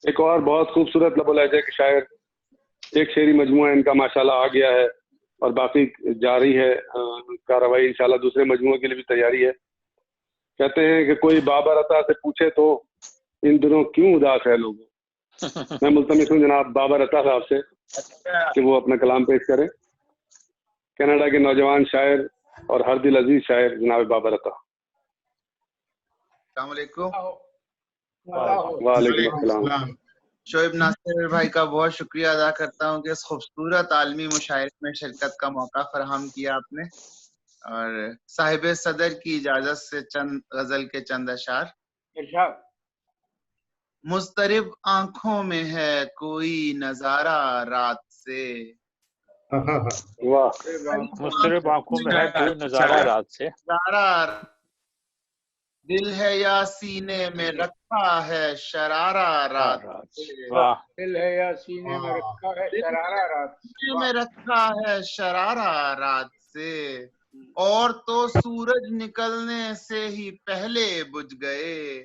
एक और बहुत खूबसूरत लबो लहजे के शायर, एक शेरी मजमुआ इनका माशाल्लाह आ गया है और बाकी जारी है कार्रवाई, इंशाल्लाह दूसरे मजमुए के लिए भी तैयारी है। कहते हैं कि कोई बाबर अता से पूछे तो इन दिनों क्यों उदास है लोगों। मैं मुल्तमिस हूँ जनाब बाबर अता साहब से कि वो अपना कलाम पेश करें। कनाडा के नौजवान शायर और हर दिल अजीज शायर जनाब बाबर अता। अस्सलाम वालेकुम। वालेकुम अस्सलाम। शोएब नासिर भाई का बहुत शुक्रिया अदा करता हूँ कि इस खूबसूरत आलमी मुशायरे में शिरकत का मौका फराहम किया आपने, और साहिब सदर की इजाजत से चंद गजल के चंद अशार। मुस्तरिब आंखों में है कोई नजारा रात से, वाह, मुस्तरिब आंखों में है कोई नजारा रात से, नजारा दिल है या सीने में रखा है शरारा रात से। वाह, दिल है या सीने में रखा है शरारा रात से, में रखा है शरारा रात से, और तो सूरज निकलने से ही पहले बुझ गए,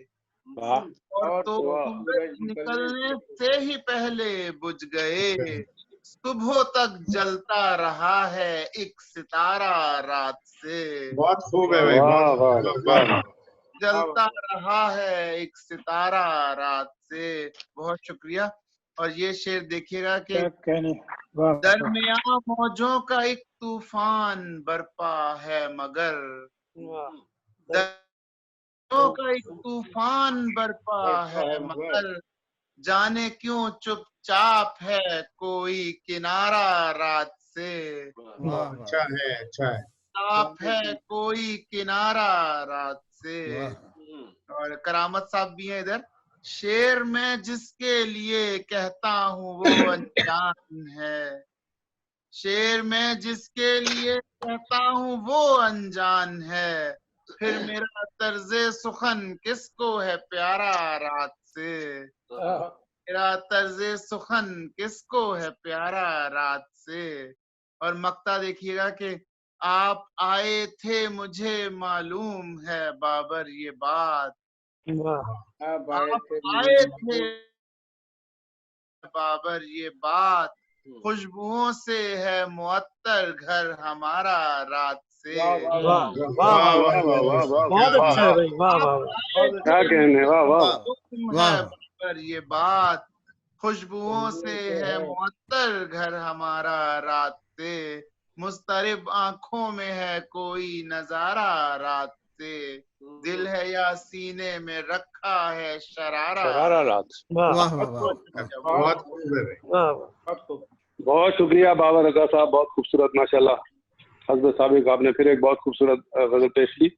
वाह, और तो सूरज निकलने से ही पहले बुझ गए, सुबह तक जलता रहा है एक सितारा रात से। बहुत खूब है भाई, बहुत जलता रहा है एक सितारा रात से। बहुत शुक्रिया। और ये शेर देखिएगा कि दरमियान मौजों का एक तूफान बरपा है मगर, दरमियान का एक तूफान बरपा है मगर, जाने क्यों चुपचाप है कोई किनारा रात से। अच्छा है, अच्छा है। चुपचाप है कोई किनारा रात से। और करामत साहब भी है इधर। शेर मैं जिसके लिए कहता हूँ वो अनजान है, शेर मैं जिसके लिए कहता हूँ वो अनजान है, फिर मेरा तर्जे सुखन किसको है प्यारा रात से। मेरा तर्जे सुखन किसको है प्यारा रात से। और मक्ता देखिएगा कि आप आए थे मुझे मालूम है बाबर ये बात, आप आए थे बाबर ये बात, खुशबुओं से है मुअत्तर घर हमारा रात से। बहुत अच्छा है भाई, वाह वाह वाह, क्या कहने, वाह वाह। बाबर ये बात, खुशबुओं से है मुअत्तर घर हमारा रात से, मुस्तरिब आंखों में है कोई नजारा रात से, दिल है या सीने में रखा है शरारा रात। बहुत शुक्रिया बाबर रजा साहब, बहुत खूबसूरत माशाल्लाह। हज़रत साबिक आपने फिर एक बहुत खूबसूरत गजल पेश की।